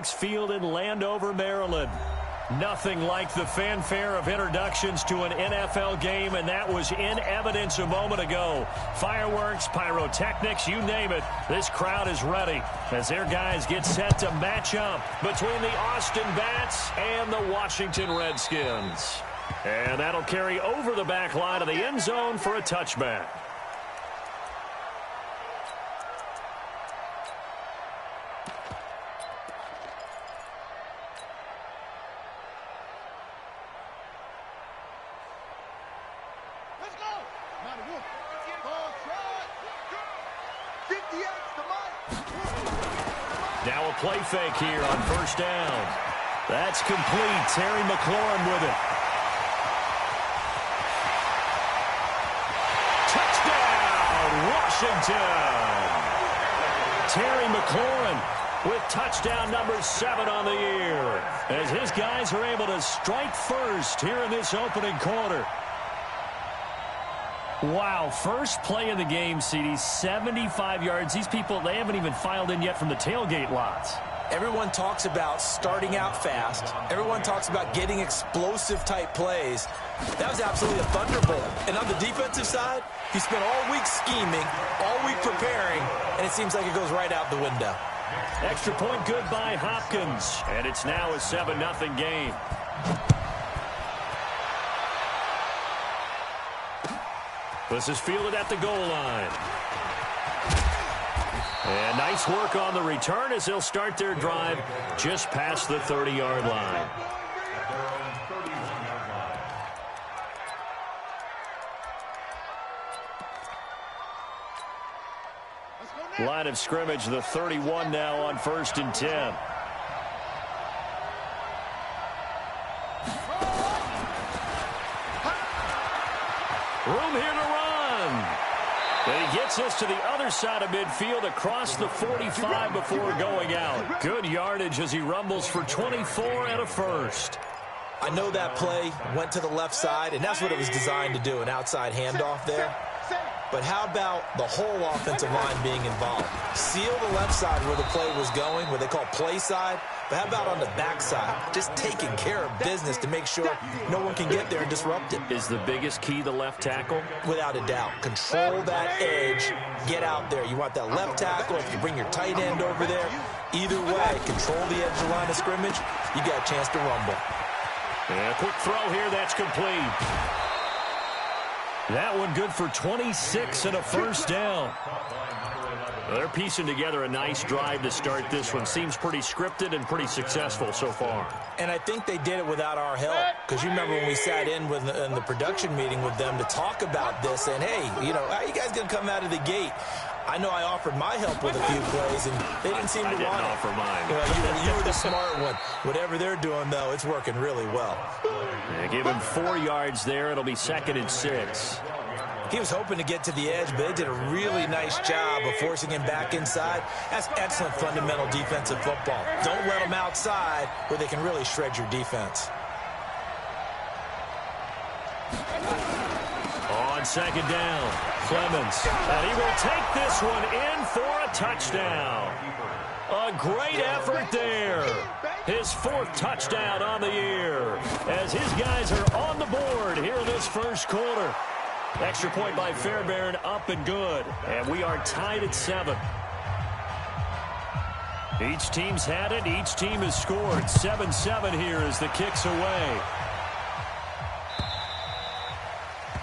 Field in Landover, Maryland. Nothing like the fanfare of introductions to an NFL game, and that was in evidence a moment ago. Fireworks, pyrotechnics, you name it. This crowd is ready as their guys get set to match up between the Austin Bats and the Washington Redskins. And that'll carry over the back line of the end zone for a touchback. Now a play fake here on first down. That's complete. Terry McLaurin with it. Touchdown, Washington! Terry McLaurin with touchdown number 7 on the year, as his guys are able to strike first here in this opening quarter. Wow, first play of the game, CD, 75 yards. These people, they haven't even filed in yet from the tailgate lots. Everyone talks about starting out fast. Everyone talks about getting explosive-type plays. That was absolutely a thunderbolt. And on the defensive side, he spent all week scheming, all week preparing, and it seems like it goes right out the window. Extra point good by Hopkins, and it's now a 7-0 game. This is fielded at the goal line. And nice work on the return as they'll start their drive just past the 30-yard line. Line of scrimmage, the 31 now on 1st and 10. Room here to run. But he gets us to the other side of midfield across the 45 before going out. Good yardage as he rumbles for 24 and a first. I know that play went to the left side, and that's what it was designed to do, an outside handoff there. But how about the whole offensive line being involved? Seal the left side where the play was going, what they call play side. But how about on the backside? Just taking care of business to make sure no one can get there and disrupt it. Is the biggest key the left tackle? Without a doubt. Control that edge. Get out there. You want that left tackle. If you bring your tight end over there, either way, control the edge of the line of scrimmage, you got a chance to rumble. And a quick throw here. That's complete. That one good for 26 and a first down. They're piecing together a nice drive to start this one. Seems pretty scripted and pretty successful so far. And I think they did it without our help. Because you remember when we sat in the production meeting with them to talk about this, and hey, you know, how are you guys going to come out of the gate? I know I offered my help with a few plays, and they didn't seem to want it. I didn't offer mine. Well, you were the smart one. Whatever they're doing, though, it's working really well. Yeah, give him 4 yards there. It'll be 2nd and 6. He was hoping to get to the edge, but they did a really nice job of forcing him back inside. That's excellent fundamental defensive football. Don't let them outside where they can really shred your defense. On 2nd down, Clemens. And he will take this one in for a touchdown. A great effort there. His 4th touchdown on the year as his guys are on the board here in this first quarter. Extra point by Fairbairn, up and good. And we are tied at 7. Each team's had it. Each team has scored. 7-7 here as the kick's away.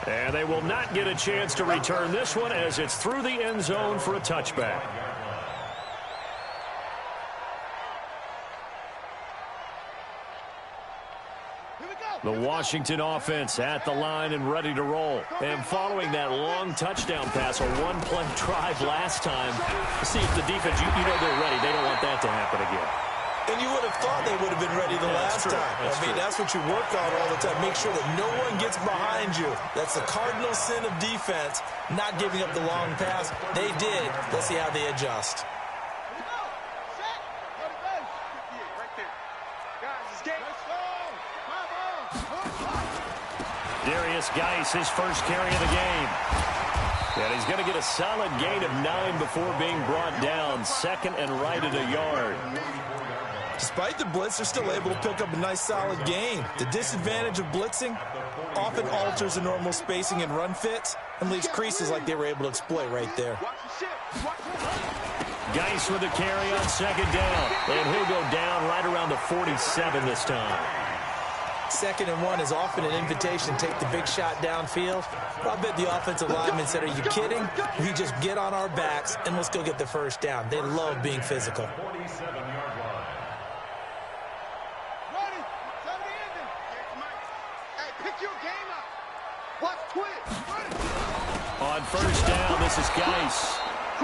And they will not get a chance to return this one as it's through the end zone for a touchback. The Washington offense at the line and ready to roll. And following that long touchdown pass, a one-play drive last time, see if the defense, you know they're ready. They don't want that to happen again. And you would have thought they would have been ready the last time. That's what you work on all the time. Make sure that no one gets behind you. That's the cardinal sin of defense, not giving up the long pass. They did. Let's see how they adjust. Darius Geis, his first carry of the game. And he's going to get a solid gain of 9 before being brought down. 2nd and right at a yard. Despite the blitz, they're still able to pick up a nice, solid gain. The disadvantage of blitzing often alters the normal spacing and run fits and leaves creases like they were able to exploit right there. Geis with a carry on second down, and he'll go down right around the 47 this time. 2nd and 1 is often an invitation to take the big shot downfield. But I bet the offensive lineman said, are you kidding? We just get on our backs and let's go get the first down. They love being physical. On first down, this is Geis.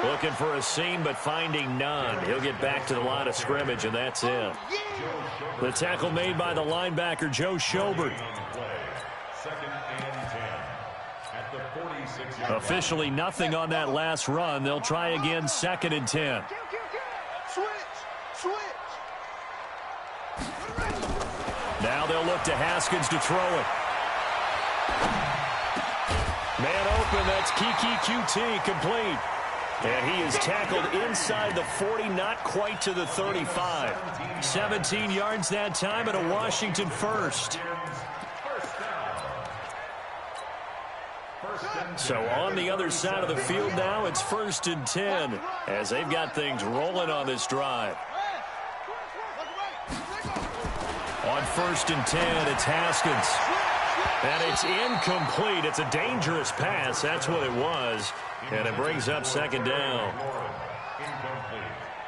Looking for a seam, but finding none. He'll get back to the line of scrimmage, and that's it. The tackle made by the linebacker, Joe Schobert. Officially nothing on that last run. They'll try again, 2nd and 10. Now they'll look to Haskins to throw it. Man open, that's Kiki QT, complete. And he is tackled inside the 40, not quite to the 35. 17 yards that time and a Washington first. So on the other side of the field now, it's 1st and 10 as they've got things rolling on this drive. On 1st and 10, it's Haskins. And it's incomplete. It's a dangerous pass. That's what it was. And it brings up 2nd down.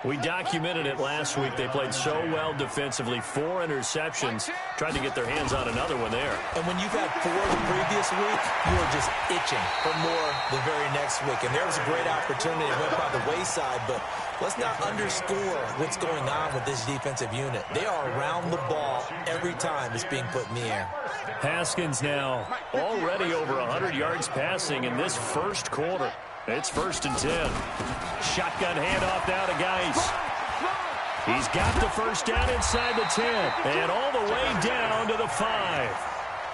We documented it last week. They played so well defensively. 4 interceptions. Tried to get their hands on another one there. And when you've had 4 the previous week, you are just itching for more the very next week. And there was a great opportunity. It went by the wayside, but let's not underscore what's going on with this defensive unit. They are around the ball every time it's being put in the air. Haskins now already over 100 yards passing in this first quarter. It's 1st and 10. Shotgun handoff now to Geis. He's got the first down inside the 10 and all the way down to the 5.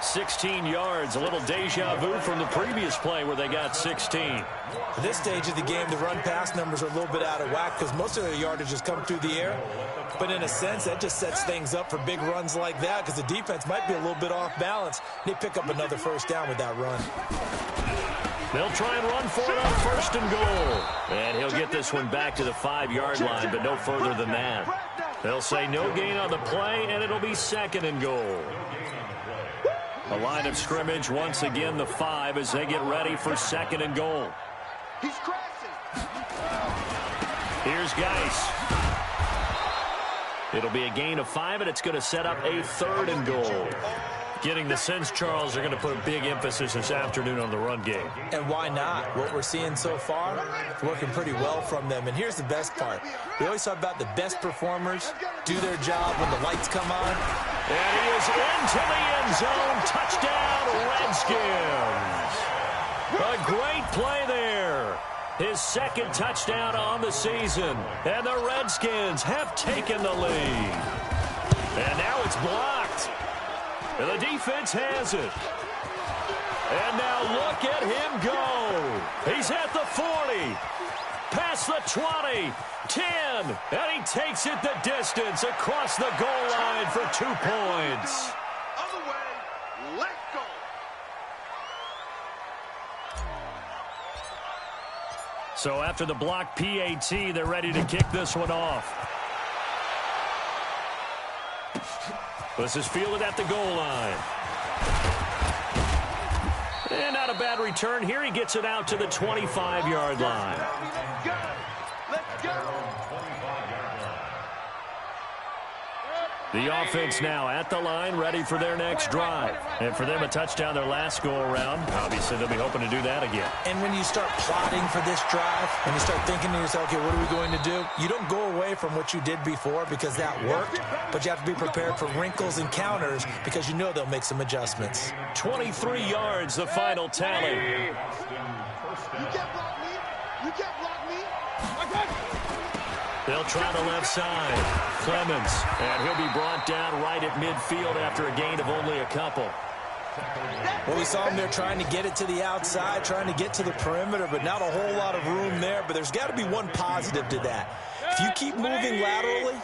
16 yards, a little deja vu from the previous play where they got 16. At this stage of the game, the run-pass numbers are a little bit out of whack because most of their yardage has come through the air. But in a sense, that just sets things up for big runs like that because the defense might be a little bit off balance. They pick up another first down with that run. They'll try and run for it on 1st and goal. And he'll get this one back to the 5-yard line, but no further than that. They'll say no gain on the play, and it'll be 2nd and goal. A line of scrimmage, once again, the 5 as they get ready for 2nd and goal. Here's Geis. It'll be a gain of 5, and it's going to set up a 3rd and goal. Getting the sense, Charles, are going to put a big emphasis this afternoon on the run game. And why not? What we're seeing so far, working pretty well from them. And here's the best part. We always talk about the best performers do their job when the lights come on. And he is into the end zone. Touchdown, Redskins. A great play there. His 2nd touchdown on the season. And the Redskins have taken the lead. And now it's blocked. And the defense has it. And now look at him go. He's at the 40. Past the 20. 10. And he takes it the distance across the goal line for 2 points. Other way. Let's go. So after the block PAT, they're ready to kick this one off. This is fielded at the goal line. And not a bad return here. He gets it out to the 25-yard line. Let's go. The offense now at the line, ready for their next drive. And for them, a touchdown their last go-around. Obviously, they'll be hoping to do that again. And when you start plotting for this drive, when you start thinking to yourself, okay, what are we going to do? You don't go away from what you did before because that worked, but you have to be prepared for wrinkles and counters because you know they'll make some adjustments. 23 yards, the final tally. You can't block me. You can't block me. They'll try the left side. Clemens, and he'll be brought down right at midfield after a gain of only a couple. Well, we saw him there trying to get it to the outside, trying to get to the perimeter, but not a whole lot of room there. But there's got to be one positive to that. If you keep moving laterally,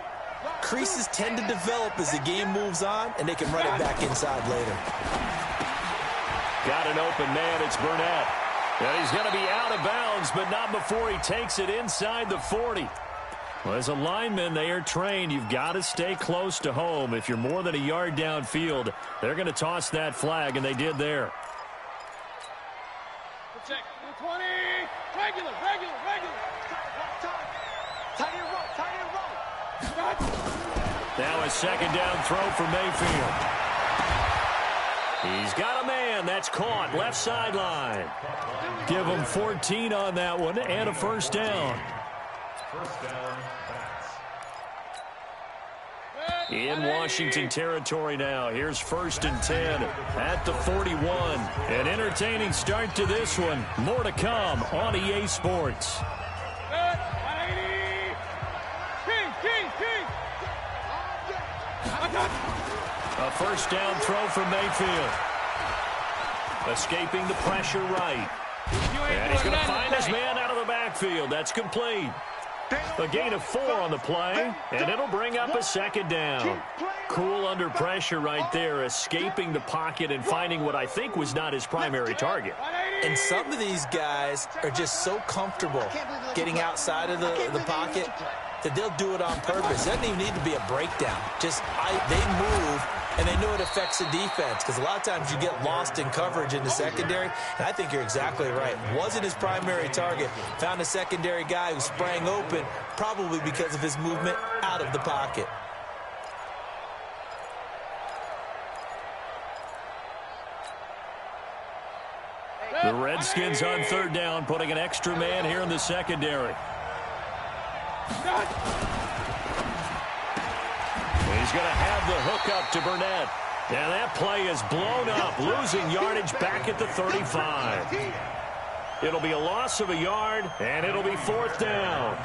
Creases tend to develop as the game moves on, and they can run it back inside later. Got an open man. It's Burnett. And he's going to be out of bounds, but not before he takes it inside the 40. Well, as a lineman, they are trained. You've got to stay close to home. If you're more than a yard downfield, they're going to toss that flag, and they did there. Check. 20. Regular. Tight end roll. Now a second down throw for Mayfield. He's got a man. That's caught. Left sideline. Give him 14 on that one and a first down. In Washington territory now. Here's 1st and 10 at the 41. An entertaining start to this one. More to come on EA Sports. A first down throw from Mayfield. Escaping the pressure right. And he's going to find his man out of the backfield. That's complete. A gain of 4 on the play, and it'll bring up a second down. Cool under pressure right there, escaping the pocket and finding what I think was not his primary target. And some of these guys are just so comfortable getting outside of the pocket that they'll do it on purpose. It doesn't even need to be a breakdown. Just they move, and they know it affects the defense, because a lot of times you get lost in coverage in the secondary, and I think you're exactly right. Wasn't his primary target. Found a secondary guy who sprang open, probably because of his movement out of the pocket. The Redskins on 3rd down, putting an extra man here in the secondary. He's going to have the hook up to Burnett. And that play is blown up, losing yardage back at the 35. It'll be a loss of a yard, and it'll be 4th down.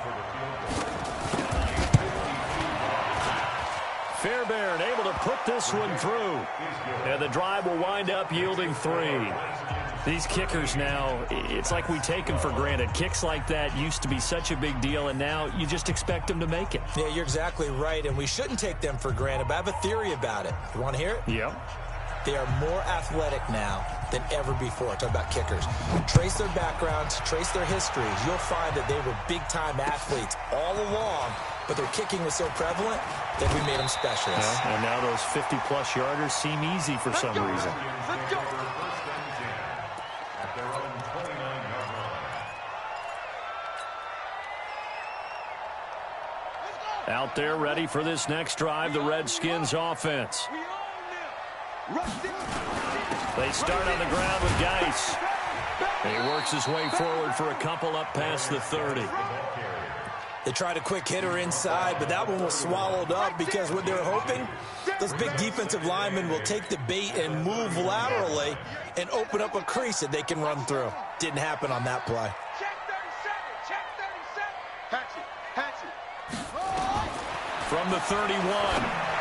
Fairbairn able to put this one through. And the drive will wind up yielding 3. These kickers now, it's like we take them for granted. Kicks like that used to be such a big deal, and now you just expect them to make it. Yeah, you're exactly right, and we shouldn't take them for granted, but I have a theory about it. You want to hear it? Yep. They are more athletic now than ever before. Talk about kickers. Trace their backgrounds, trace their histories. You'll find that they were big-time athletes all along, but their kicking was so prevalent that we made them specialists. Yeah, and now those 50-plus yarders seem easy for some reason. Let's go. Out there ready for this next drive, the Redskins offense. They start on the ground with Geis. He works his way forward for a couple up past the 30. They tried a quick hitter inside, but that one was swallowed up because what they're hoping, those big defensive linemen will take the bait and move laterally and open up a crease that they can run through. Didn't happen on that play. From the 31,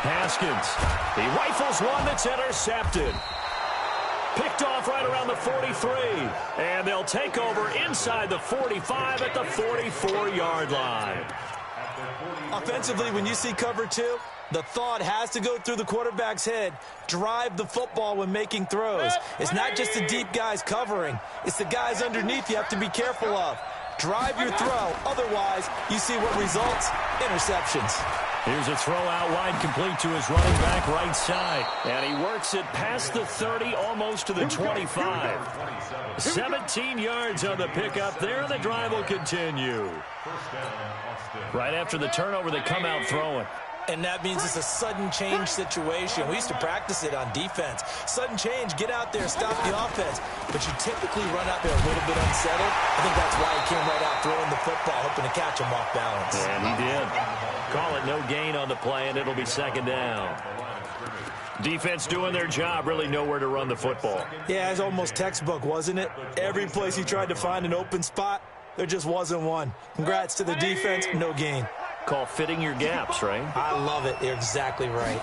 Haskins. He rifles one that's intercepted. Picked off right around the 43. And they'll take over inside the 45 at the 44-yard line. Offensively, when you see cover 2, the thought has to go through the quarterback's head. Drive the football when making throws. It's not just the deep guys covering. It's the guys underneath you have to be careful of. Drive your throw. Otherwise, you see what results? Interceptions. Here's a throw out wide, complete to his running back right side. And he works it past the 30, almost to the 25. 17 yards on the pickup there, and the drive will continue. Right after the turnover, they come out throwing. And that means it's a sudden change situation. We used to practice it on defense. Sudden change, get out there, stop the offense. But you typically run out there a little bit unsettled. I think that's why he came right out throwing the football, hoping to catch him off balance. And he did. Call it no gain on the play, and it'll be second down. Defense doing their job, really nowhere to run the football. Yeah, it's almost textbook, wasn't it? Every place he tried to find an open spot, there just wasn't one. Congrats to the defense, no gain. Call fitting your gaps, right? I love it. You're exactly right.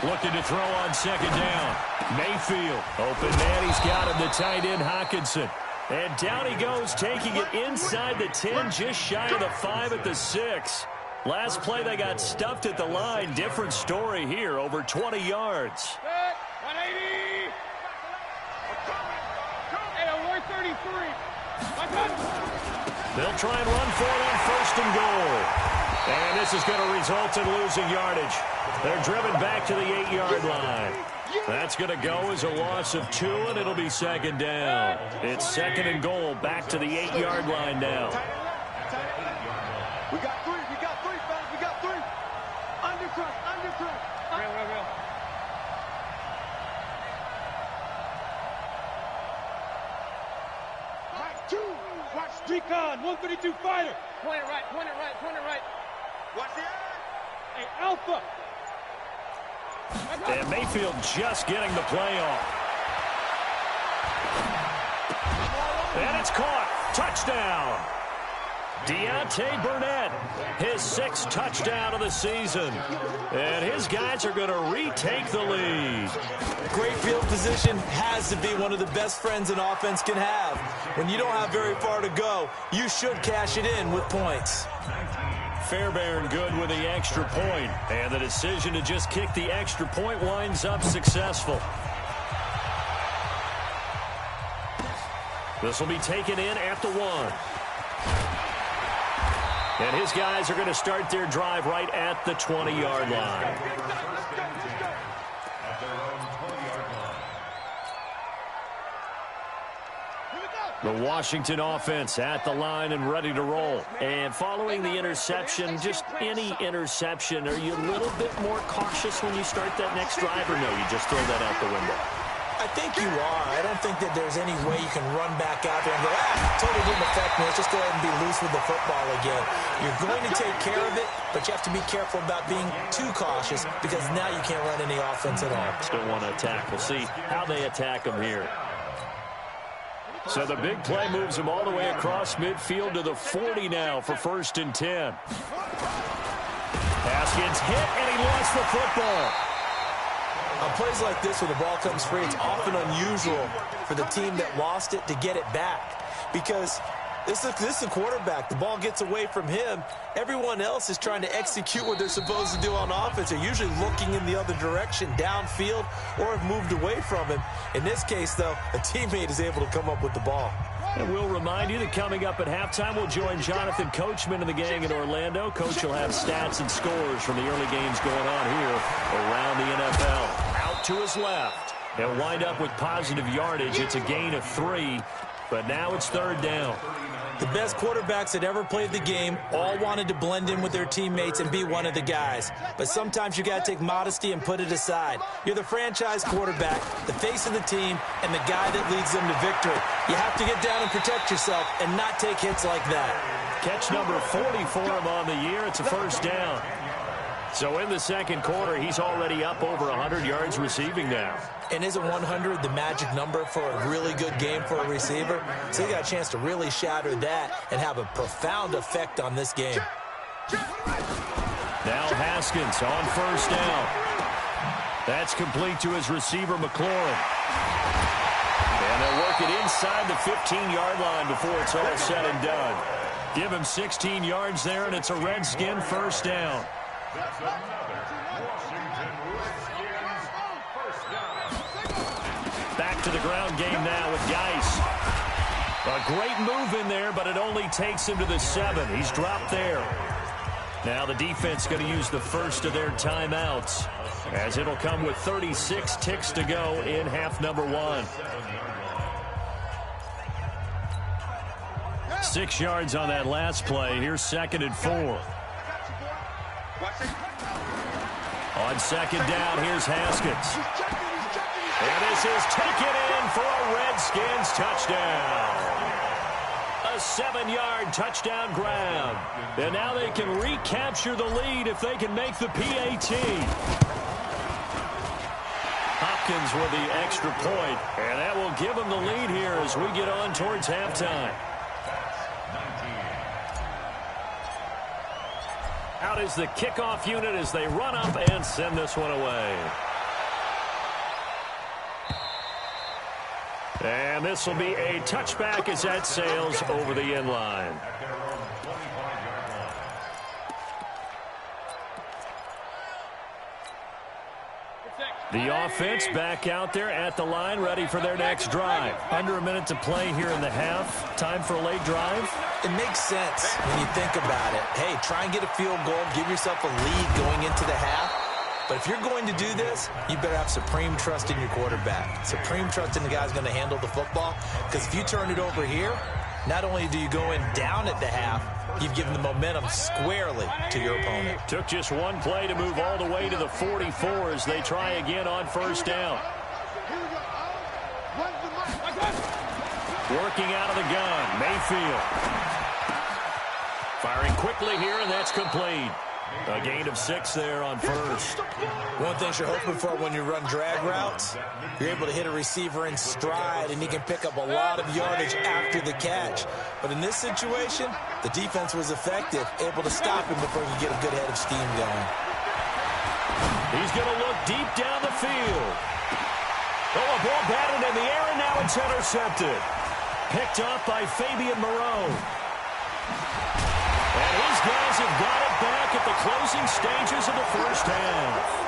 Looking to throw on second down. Mayfield. Open man. He's got him, the tight end, Hockenson. And down he goes, taking it inside the 10, just shy of the 5 at the 6. Last play, they got stuffed at the line. Different story here, over 20 yards. 180. Hey, 133. They'll try and run for it on 1st and goal. And this is going to result in losing yardage. They're driven back to the 8-yard line. That's going to go as a loss of 2, and it'll be 2nd down. It's 2nd and goal, back to the 8-yard line now. We got 3. We got 3, fellas. We got 3. Undercut. Undercut. Real. Right, 2. Watch Recon. 132 fighter. Point it right. Point it right. Point it right. Watch the eye. Hey, Alpha. And Mayfield just getting the play off. And it's caught. Touchdown. Deontay Burnett, his 6th touchdown of the season. And his guys are going to retake the lead. Great field position has to be one of the best friends an offense can have. When you don't have very far to go, you should cash it in with points. Fairbairn good with the extra point. And the decision to just kick the extra point winds up successful. This will be taken in at the 1. And his guys are going to start their drive right at the 20-yard line. The Washington offense at the line and ready to roll. And following the interception, just any interception, are you a little bit more cautious when you start that next drive, or no, you just throw that out the window? I think you are. I don't think that there's any way you can run back out there and go, totally didn't affect me. Let's just go ahead and be loose with the football again. You're going to take care of it, but you have to be careful about being too cautious because now you can't run any offense at all. Still want to attack. We'll see how they attack them here. So the big play moves him all the way across midfield to the 40 now for 1st and 10. Haskins hit, and he lost the football. On plays like this where the ball comes free, it's often unusual for the team that lost it to get it back because this is a quarterback. The ball gets away from him. Everyone else is trying to execute what they're supposed to do on offense. They're usually looking in the other direction, downfield, or have moved away from him. In this case, though, a teammate is able to come up with the ball. And we'll remind you that coming up at halftime, we'll join Jonathan Coachman and the gang in Orlando. Coach will have stats and scores from the early games going on here around the NFL. Out to his left. He'll wind up with positive yardage. It's a gain of 3, but now it's 3rd down. The best quarterbacks that ever played the game all wanted to blend in with their teammates and be one of the guys. But sometimes you got to take modesty and put it aside. You're the franchise quarterback, the face of the team, and the guy that leads them to victory. You have to get down and protect yourself and not take hits like that. Catch number 40 for him on the year. It's a 1st down. So in the 2nd quarter, he's already up over 100 yards receiving now. And isn't 100 the magic number for a really good game for a receiver? So you got a chance to really shatter that and have a profound effect on this game. Now Haskins on 1st down. That's complete to his receiver, McLaurin. And they'll work it inside the 15-yard line before it's all said and done. Give him 16 yards there, and it's a Redskin 1st down. Back to the ground game now with Geis. A great move in there, but it only takes him to the 7. He's dropped there. Now the defense going to use the first of their timeouts, as it'll come with 36 ticks to go in half number 1. 6 yards on that last play. Here's 2nd and 4. On 2nd down, here's Haskins. And this is taken in for a Redskins touchdown. A 7-yard touchdown grab. And now they can recapture the lead if they can make the PAT. Hopkins with the extra point, and that will give them the lead here as we get on towards halftime. Out is the kickoff unit as they run up and send this one away. And this will be a touchback as that sails over the end line. The offense back out there at the line, ready for their next drive. Under a minute to play here in the half. Time for a late drive. It makes sense when you think about it. Hey, try and get a field goal, give yourself a lead going into the half. But if you're going to do this, you better have supreme trust in your quarterback. Supreme trust in the guy's going to handle the football. Because if you turn it over here, not only do you go in down at the half, you've given the momentum squarely to your opponent. Took just one play to move all the way to the 44 as they try again on first down. Working out of the gun, Mayfield. Firing quickly here, and that's complete. A gain of 6 there on first. One thing you're hoping for when you run drag routes, you're able to hit a receiver in stride, and he can pick up a lot of yardage after the catch. But in this situation, the defense was effective, able to stop him before he could get a good head of steam going. He's going to look deep down the field. Oh, a ball batted in the air, and now it's intercepted. Picked up by Fabian Moreau. And his guys have got it back at the closing stages of the first half.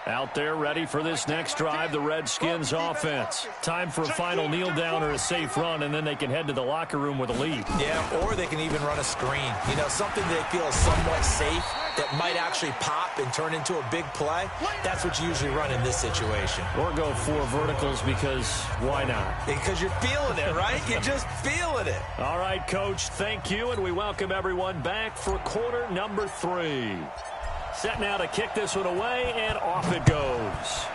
Out there ready for this next drive, the Redskins offense. Time for a final kneel down or a safe run, and then they can head to the locker room with a lead. Yeah, or they can even run a screen. You know, something they feel is somewhat safe that might actually pop and turn into a big play. That's what you usually run in this situation. Or go 4 verticals because why not? Because you're feeling it, right? You're just feeling it. All right, Coach, thank you, and we welcome everyone back for quarter number 3. Set now to kick this one away, and off it goes.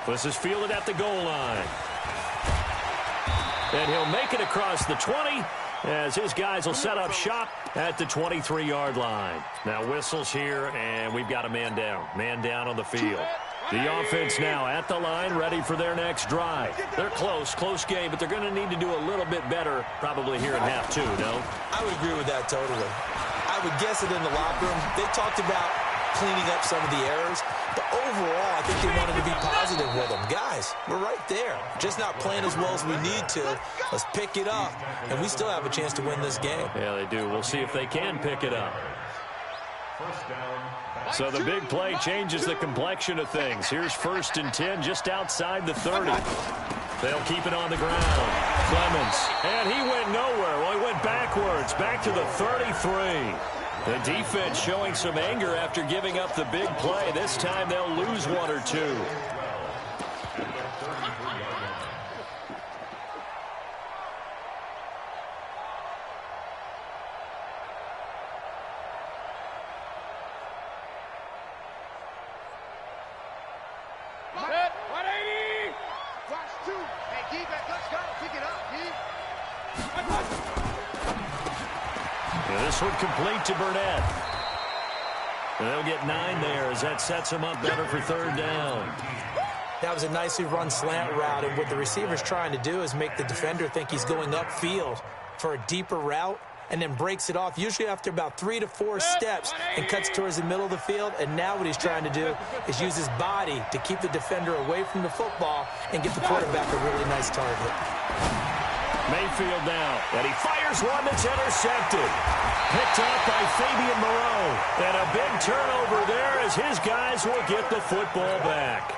This is fielded at the goal line. And he'll make it across the 20 as his guys will set up shop at the 23-yard line. Now whistles here, and we've got a man down. Man down on the field. The offense now at the line, ready for their next drive. They're close game, but they're going to need to do a little bit better probably here in half 2, no? I would agree with that totally. I would guess it in the locker room. They talked about cleaning up some of the errors, but overall, I think they wanted to be positive with them. Guys, we're right there. Just not playing as well as we need to. Let's pick it up, and we still have a chance to win this game. Yeah, they do. We'll see if they can pick it up. So the big play changes the complexion of things. Here's 1st and 10 just outside the 30. They'll keep it on the ground. Clemens. And he went nowhere. Well, he went backwards. Back to the 33. The defense showing some anger after giving up the big play. This time they'll lose 1 or 2. This one complete to Burnett. They'll get 9 there as that sets them up better for 3rd down. That was a nicely run slant route, and what the receiver's trying to do is make the defender think he's going upfield for a deeper route and then breaks it off, usually after about 3 to 4 steps, and cuts towards the middle of the field. And now what he's trying to do is use his body to keep the defender away from the football and get the quarterback a really nice target. Mayfield now, and he fires one that's intercepted. Picked up by Fabian Moreau. And a big turnover there as his guys will get the football back.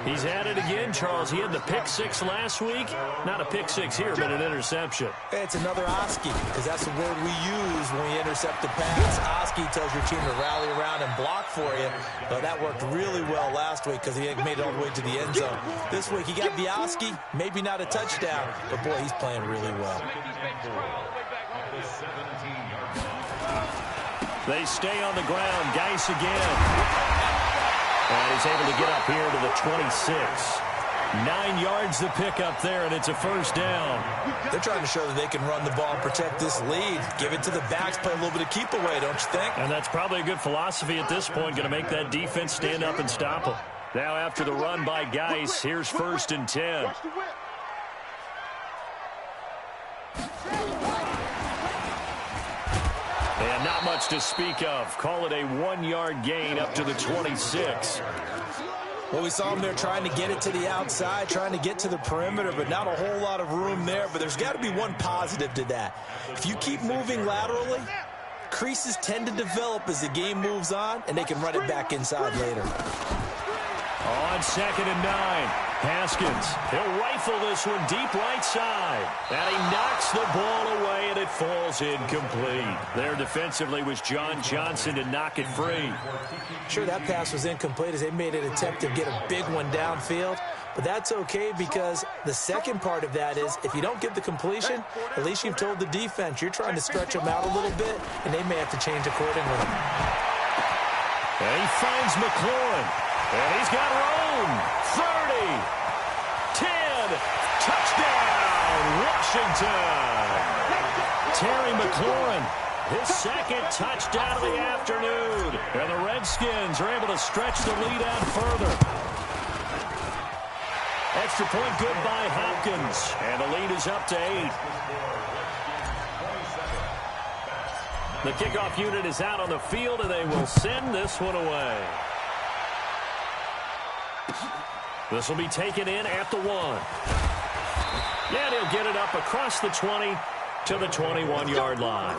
He's had it again, Charles. He had the pick 6 last week. Not a pick 6 here, but an interception. It's another Oski, because that's the word we use when we intercept the pass. Oski tells your team to rally around and block for you. But that worked really well last week because he made it all the way to the end zone. This week he got the Oski, maybe not a touchdown, but boy, he's playing really well. They stay on the ground. Geis again. And he's able to get up here to the 26. 9 yards to pick up there, and it's a 1st down. They're trying to show that they can run the ball and protect this lead. Give it to the backs, play a little bit of keep away, don't you think? And that's probably a good philosophy at this point, going to make that defense stand up and stop them. Now after the run by Geis, here's 1st and 10. And not much to speak of. Call it a 1-yard gain up to the 26. Well, we saw him there trying to get it to the outside, trying to get to the perimeter, but not a whole lot of room there. But there's got to be one positive to that. If you keep moving laterally, creases tend to develop as the game moves on, and they can run it back inside later. On 2nd and 9, Haskins. He'll rifle this one deep right side. And he knocks the ball away, and it falls incomplete. There defensively was John Johnson to knock it free. Sure, that pass was incomplete as they made an attempt to get a big one downfield. But that's okay because the second part of that is if you don't get the completion, at least you've told the defense you're trying to stretch them out a little bit, and they may have to change accordingly. And he finds McLaurin. And he's got room. 30, 10, touchdown, Washington. Terry McLaurin, his second touchdown of the afternoon. And the Redskins are able to stretch the lead out further. Extra point good by Hopkins. And the lead is up to 8. The kickoff unit is out on the field, and they will send this one away. This will be taken in at the 1. And he'll get it up across the 20 to the 21-yard line.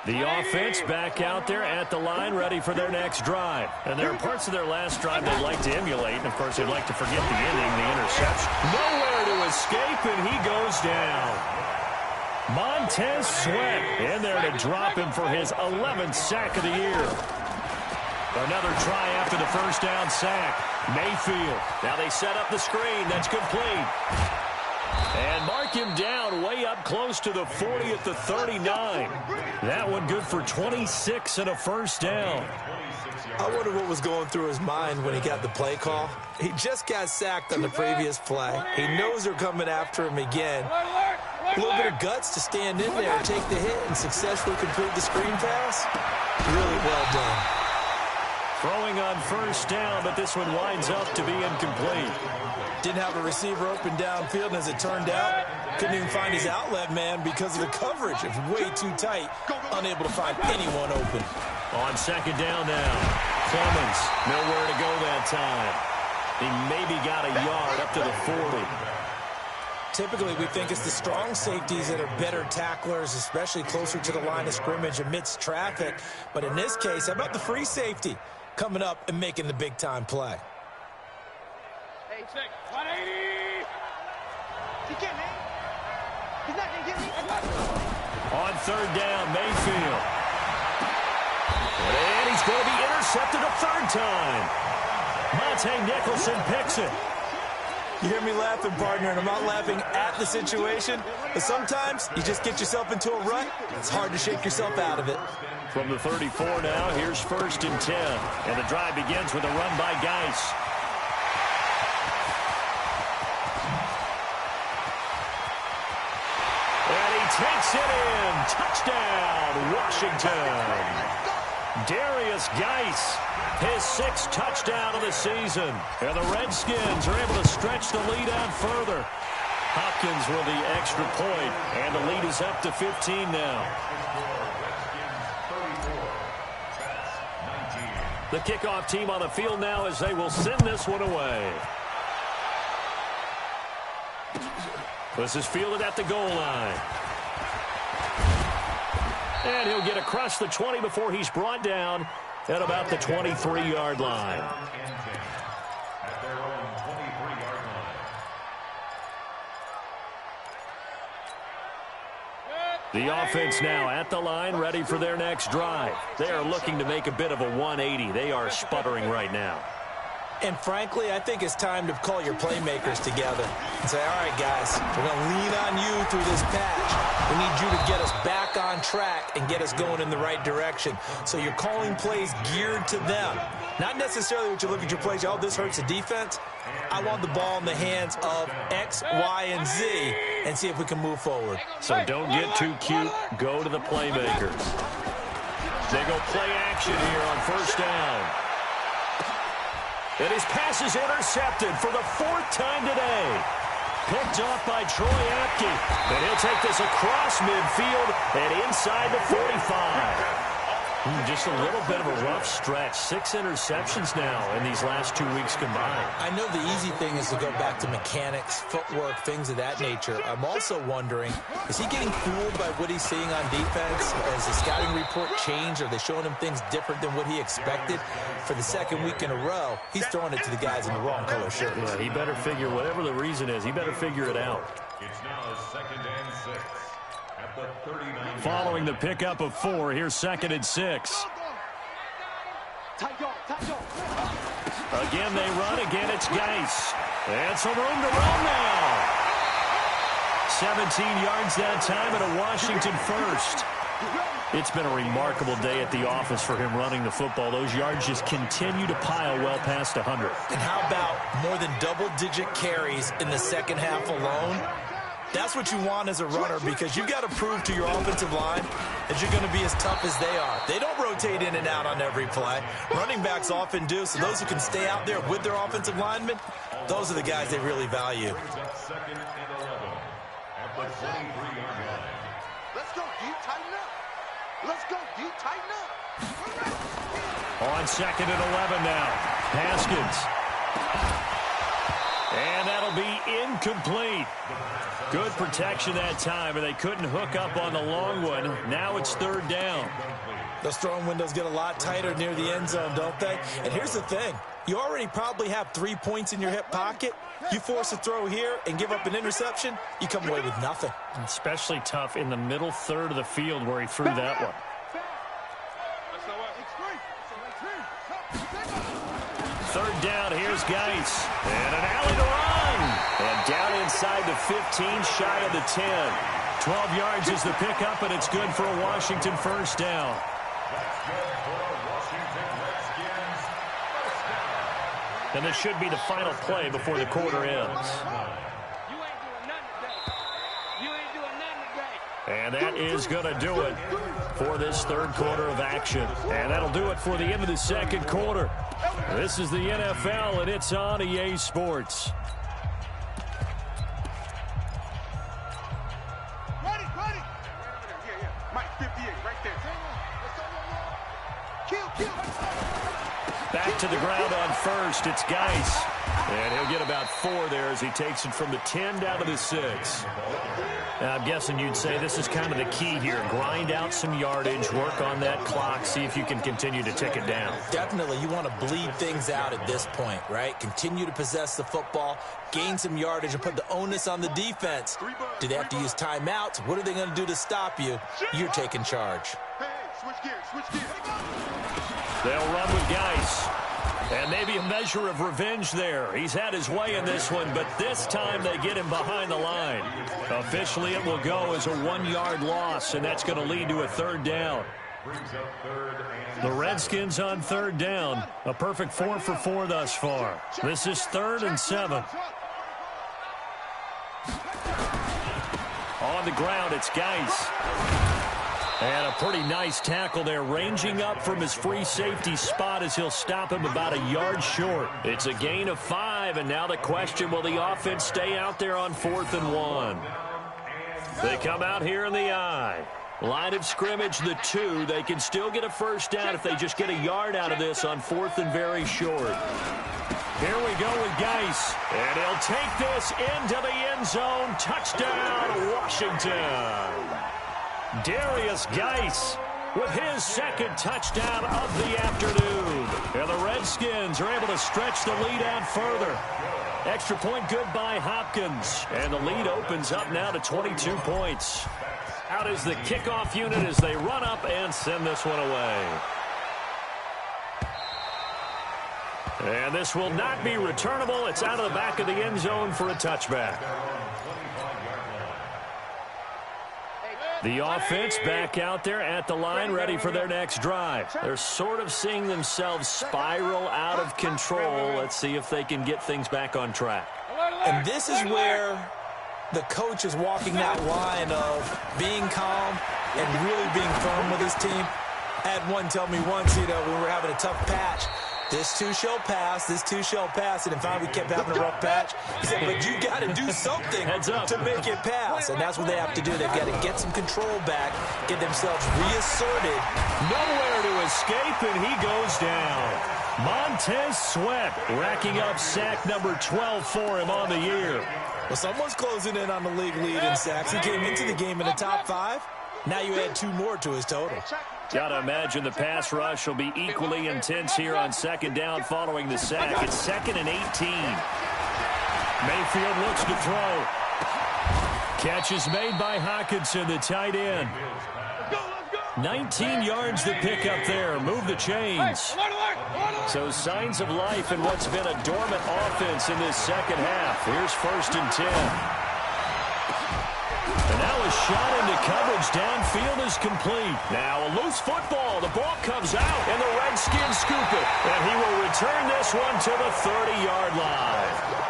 The offense back out there at the line, ready for their next drive. And there are parts of their last drive they'd like to emulate. And, of course, they'd like to forget the ending, the interception. Nowhere to escape, and he goes down. Montez Sweat in there to drop him for his 11th sack of the year. Another try after the first down sack. Mayfield. Now they set up the screen. That's complete. And mark him down way up close to the 40 at the 39. That one good for 26 and a first down. I wonder what was going through his mind when he got the play call. He just got sacked on the previous play. He knows they're coming after him again. A little bit of guts to stand in there and take the hit and successfully complete the screen pass. Really well done. Throwing on first down, but this one winds up to be incomplete. Didn't have a receiver open downfield, and as it turned out, couldn't even find his outlet man because of the coverage. It was way too tight, unable to find anyone open. On 2nd down now, Clemens, nowhere to go that time. He maybe got a yard up to the 40. Typically, we think it's the strong safeties that are better tacklers, especially closer to the line of scrimmage amidst traffic. But in this case, how about the free safety coming up and making the big-time play? Hey, check. 180. He get me. He's not going to get me. On 3rd down, Mayfield. And he's going to be intercepted a 3rd time. Monte Nicholson picks it. You hear me laughing, partner, and I'm not laughing at the situation, but sometimes you just get yourself into a rut. It's hard to shake yourself out of it. From the 34 now, here's 1st and 10. And the drive begins with a run by Geis. And he takes it in. Touchdown, Washington. Darius Geis, his 6th touchdown of the season. And the Redskins are able to stretch the lead out further. Hopkins with the extra point, and the lead is up to 15 now. The kickoff team on the field now as they will send this one away. This is fielded at the goal line. And he'll get across the 20 before he's brought down at about the 23-yard line. The offense now at the line, ready for their next drive. They are looking to make a bit of a 180. They are sputtering right now. And frankly, I think it's time to call your playmakers together and say, all right, guys, we're going to lean on you through this patch. We need you to get us back on track and get us going in the right direction. So you're calling plays geared to them. Not necessarily what you look at your plays, oh, this hurts the defense. I want the ball in the hands of X, Y, and Z and see if we can move forward. So don't get too cute. Go to the playmakers. They go play action here on 1st down. And his pass is intercepted for the 4th time today. Picked off by Troy Apke. And he'll take this across midfield and inside the 45. Just a little bit of a rough stretch. 6 interceptions now in these last 2 weeks combined. I know the easy thing is to go back to mechanics, footwork, things of that nature. I'm also wondering, is he getting fooled by what he's seeing on defense? Has the scouting report changed? Are they showing him things different than what he expected? For the second week in a row, he's throwing it to the guys in the wrong color shirts. Yeah, he better figure, whatever the reason is, he better figure it out. It's now 2nd and 6 at the 39. Following the pickup of 4, here's 2nd and 6. Again, they run. Again, it's Geis. And some room to run now. 17 yards that time and a Washington first. It's been a remarkable day at the office for him running the football. Those yards just continue to pile well past 100. And how about more than double-digit carries in the second half alone? That's what you want as a runner, because you've got to prove to your offensive line that you're going to be as tough as they are. They don't rotate in and out on every play. Running backs often do, so those who can stay out there with their offensive linemen, those are the guys they really value. 2nd and 11 at the 23-yard line. Let's go, D. Tighten up. Let's go, D. Tighten up. On 2nd and 11 now. Haskins. And that'll be incomplete. Good protection that time, and they couldn't hook up on the long one. Now it's 3rd down. Those throwing windows get a lot tighter near the end zone, don't they? And here's the thing. You already probably have 3 points in your hip pocket. You force a throw here and give up an interception, you come away with nothing. Especially tough in the middle third of the field where he threw that one. 3rd down, here's Geis. And an alley to run. And down inside the 15, shy of the 10. 12 yards is the pickup, and it's good for a Washington first down. And this should be the final play before the quarter ends. And that is going to do it for this 3rd quarter of action. And that'll do it for the end of the 2nd quarter. This is the NFL, and it's on EA Sports. Ready. Yeah. Mike, 58, right there. Kill. Back to the ground on first. It's Geis. And he'll get about 4 there as he takes it from the 10 down to the 6. Now, I'm guessing you'd say this is kind of the key here. Grind out some yardage, work on that clock, see if you can continue to tick it down. Definitely, you want to bleed things out at this point, right? Continue to possess the football, gain some yardage, and put the onus on the defense. Do they have to use timeouts? What are they going to do to stop you? You're taking charge. Hey, switch gears. They'll run with Geis. And maybe a measure of revenge there. He's had his way in this one, but this time they get him behind the line. Officially, it will go as a 1-yard loss, and that's going to lead to a 3rd down. The Redskins on 3rd down. A perfect 4 for 4 thus far. This is 3rd and 7. On the ground, it's Geis. And a pretty nice tackle there, ranging up from his free safety spot as he'll stop him about a yard short. It's a gain of 5, and now the question, will the offense stay out there on 4th and 1? They come out here in the I. Line of scrimmage, the 2. They can still get a first down if they just get a yard out of this on 4th and very short. Here we go with Geis. And he'll take this into the end zone. Touchdown, Washington. Darius Geis with his 2nd touchdown of the afternoon. And the Redskins are able to stretch the lead out further. Extra point good by Hopkins. And the lead opens up now to 22 points. Out is the kickoff unit as they run up and send this one away. And this will not be returnable. It's out of the back of the end zone for a touchback. The offense back out there at the line, ready for their next drive. They're sort of seeing themselves spiral out of control. Let's see if they can get things back on track. And this is where the coach is walking that line of being calm and really being firm with his team. I had one tell me once, when we were having a tough patch, this too shall pass, this too shall pass. And in fact, we kept having a rough patch. He said, but you got to do something to make it pass. And that's what they have to do. They've got to get some control back, get themselves reasserted. Nowhere to escape, and he goes down. Montez Sweat racking up sack number 12 for him on the year. Well, someone's closing in on the league lead in sacks. He came into the game in the top 5. Now you add 2 more to his total. Got to imagine the pass rush will be equally intense here on second down following the sack. It's 2nd and 18. Mayfield looks to throw. Catch is made by Hockenson, the tight end. 19 yards to pick up there. Move the chains. So signs of life in what's been a dormant offense in this second half. Here's 1st and 10. And now a shot into coverage downfield is complete. Now a loose football. The ball comes out, and the Redskins scoop it. And he will return this one to the 30-yard line.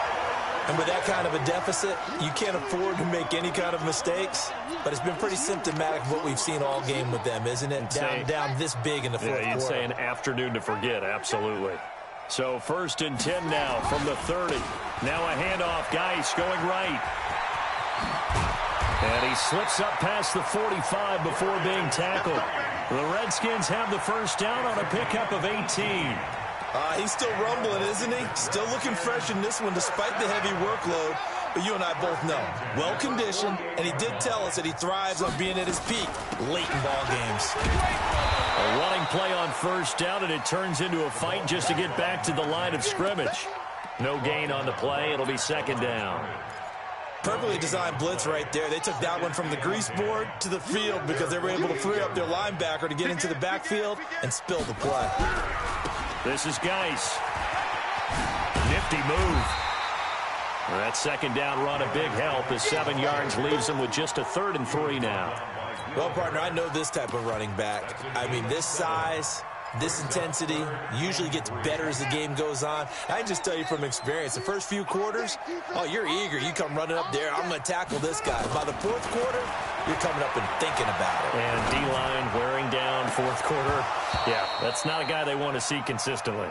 And with that kind of a deficit, you can't afford to make any kind of mistakes. But it's been pretty symptomatic of what we've seen all game with them, isn't it? Down this big in the fourth quarter. You'd say an afternoon to forget, absolutely. So 1st and 10 now from the 30. Now a handoff, Geis going right. And he slips up past the 45 before being tackled. The Redskins have the first down on a pickup of 18. He's still rumbling, isn't he? Still looking fresh in this one despite the heavy workload. But you and I both know, well-conditioned, and he did tell us that he thrives on being at his peak late in ball games. A running play on first down, and it turns into a fight just to get back to the line of scrimmage. No gain on the play. It'll be 2nd down. Perfectly designed blitz right there. They took that one from the grease board to the field because they were able to free up their linebacker to get into the backfield and spill the play. This is Geis. Nifty move. That 2nd down run a big help as 7 yards leaves him with just a 3rd and 3 now. Well, partner, I know this type of running back. I mean, this size, this intensity usually gets better as the game goes on. I can just tell you from experience, the first few quarters, oh, you're eager. You come running up there, I'm going to tackle this guy. By the 4th quarter, you're coming up and thinking about it. And D-line wearing down 4th quarter. Yeah, that's not a guy they want to see consistently.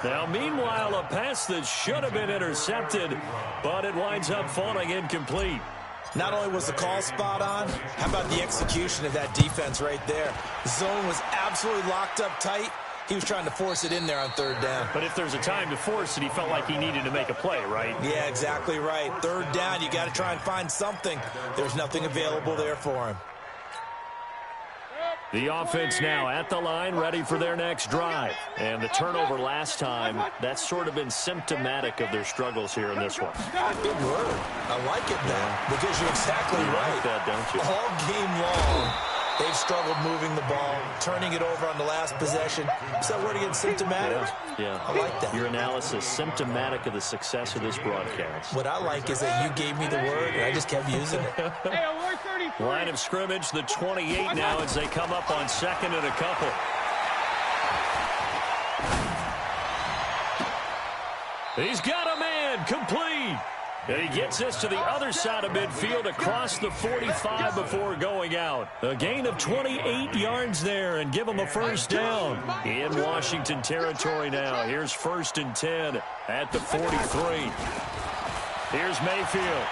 Now, meanwhile, a pass that should have been intercepted, but it winds up falling incomplete. Not only was the call spot on, how about the execution of that defense right there? The zone was absolutely locked up tight. He was trying to force it in there on 3rd down. But if there's a time to force it, he felt like he needed to make a play, right? Yeah, exactly right. 3rd down, you got to try and find something. There's nothing available there for him. The offense now at the line, ready for their next drive. And the turnover last time, that's sort of been symptomatic of their struggles here in this one. Good word. I like it now because you're exactly right. Like that, don't you? All game long, they've struggled moving the ball, turning it over on the last possession. Is that word again, symptomatic? Yeah. I like that. Your analysis, symptomatic of the success of this broadcast. What I like is that you gave me the word, and I just kept using it. Line of scrimmage, the 28 now as they come up on 2nd and a couple. He's got a man, complete. And he gets this to the other side of midfield across the 45 before going out. A gain of 28 yards there and give him a first down. In Washington territory now. Here's 1st and 10 at the 43. Here's Mayfield.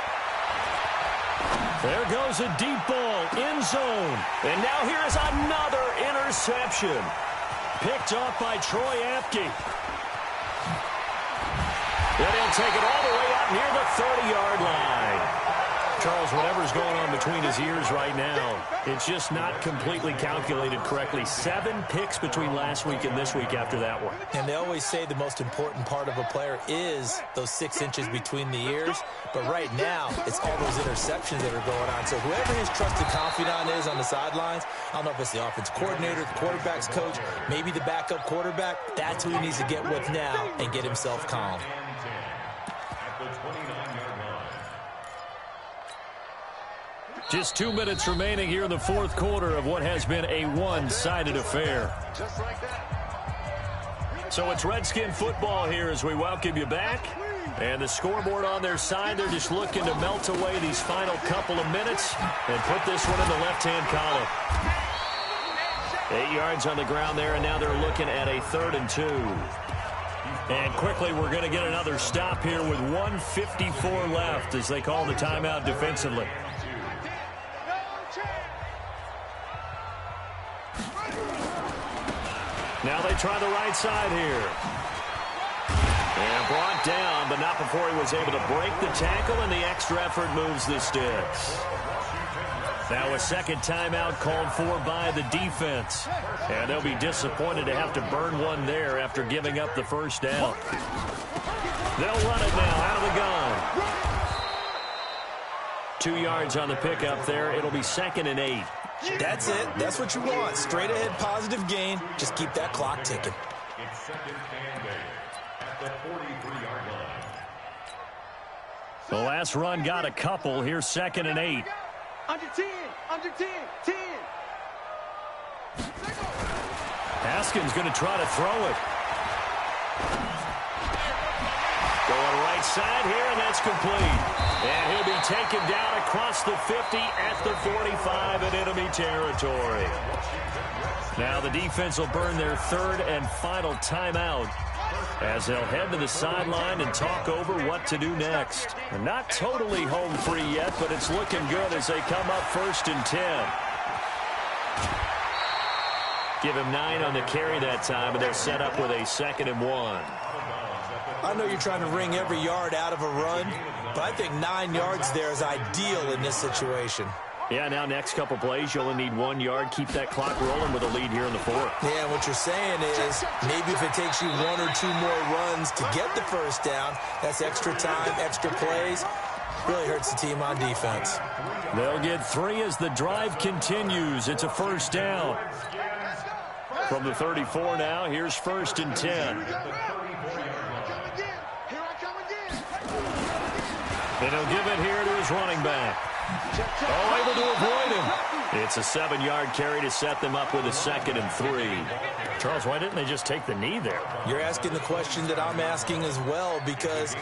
There goes a deep ball, end zone. And now here is another interception. Picked off by Troy Apke. Then he'll take it all the way up near the 30-yard line. Charles, whatever's going on between his ears right now, it's just not completely calculated correctly. 7 picks between last week and this week after that one. And they always say the most important part of a player is those 6 inches between the ears. But right now, it's all those interceptions that are going on. So whoever his trusted confidant is on the sidelines, I don't know if it's the offense coordinator, the quarterback's coach, maybe the backup quarterback, that's who he needs to get with now and get himself calm. Just 2 minutes remaining here in the 4th quarter of what has been a one-sided affair. So it's Redskin football here as we welcome you back. And the scoreboard on their side, they're just looking to melt away these final couple of minutes and put this one in the left-hand column. 8 yards on the ground there, and now they're looking at a 3rd and 2. And quickly, we're going to get another stop here with 1:54 left as they call the timeout defensively. Now they try the right side here. And brought down, but not before he was able to break the tackle, and the extra effort moves the sticks. Now a second timeout called for by the defense. And they'll be disappointed to have to burn one there after giving up the first down. They'll run it now out of the gun. 2 yards on the pickup there. It'll be 2nd and 8. That's it. That's what you want. Straight ahead positive gain. Just keep that clock ticking. It's 2nd and 8 at the 43-yard line. The last run got a couple. Here's 2nd and 8. Under 10. Under 10. 10. Haskins going to try to throw it. Going right side here, and that's complete. And he'll be taken down across the 50 at the 45 in enemy territory. Now the defense will burn their 3rd and final timeout as they'll head to the sideline and talk over what to do next. And not totally home free yet, but it's looking good as they come up 1st and 10. Give him 9 on the carry that time, and they're set up with a 2nd and 1. I know you're trying to wring every yard out of a run, but I think 9 yards there is ideal in this situation. Yeah, now next couple plays, you only need 1 yard. Keep that clock rolling with a lead here in the 4th. Yeah, what you're saying is maybe if it takes you 1 or 2 more runs to get the first down, that's extra time, extra plays. Really hurts the team on defense. They'll get 3 as the drive continues. It's a first down. From the 34 now, here's 1st and 10. And he'll give it here to his running back. Oh, able to avoid him. It's a 7-yard carry to set them up with a 2nd and 3. Charles, why didn't they just take the knee there? You're asking the question that I'm asking as well, because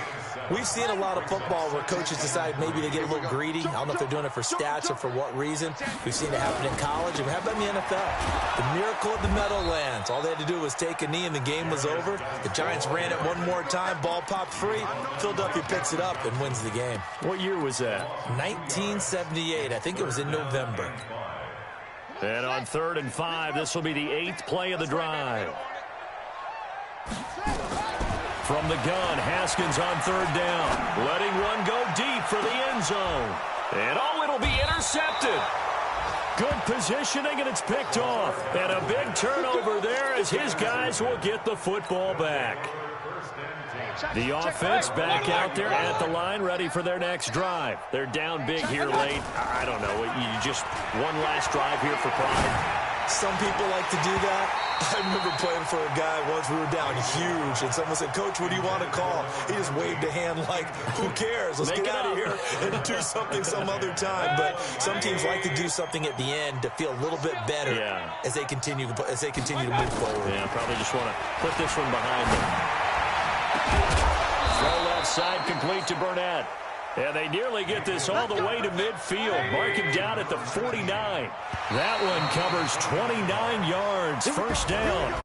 we've seen a lot of football where coaches decide maybe they get a little greedy. I don't know if they're doing it for stats or for what reason. We've seen it happen in college, and we have it in the NFL. The miracle of the Meadowlands. All they had to do was take a knee, and the game was over. The Giants ran it one more time. Ball popped free. Philadelphia picks it up and wins the game. What year was that? 1978. I think it was in November. And on 3rd and 5, this will be the 8th play of the drive. From the gun, Haskins on 3rd down. Letting one go deep for the end zone. And oh, it'll be intercepted. Good positioning, and it's picked off. And a big turnover there as his guys will get the football back. The offense back out there at the line, ready for their next drive. They're down big here late. I don't know. You just one last drive here for pride. Some people like to do that. I remember playing for a guy once. We were down huge, and someone said, "Coach, what do you want to call?" He just waved a hand like, "Who cares? Let's get out of here and do something some other time." But some teams like to do something at the end to feel a little bit better as they continue to move forward. Yeah, probably just want to put this one behind them. Throw left side complete to Burnett. And they nearly get this all the way to midfield. Mark him down at the 49. That one covers 29 yards. First down.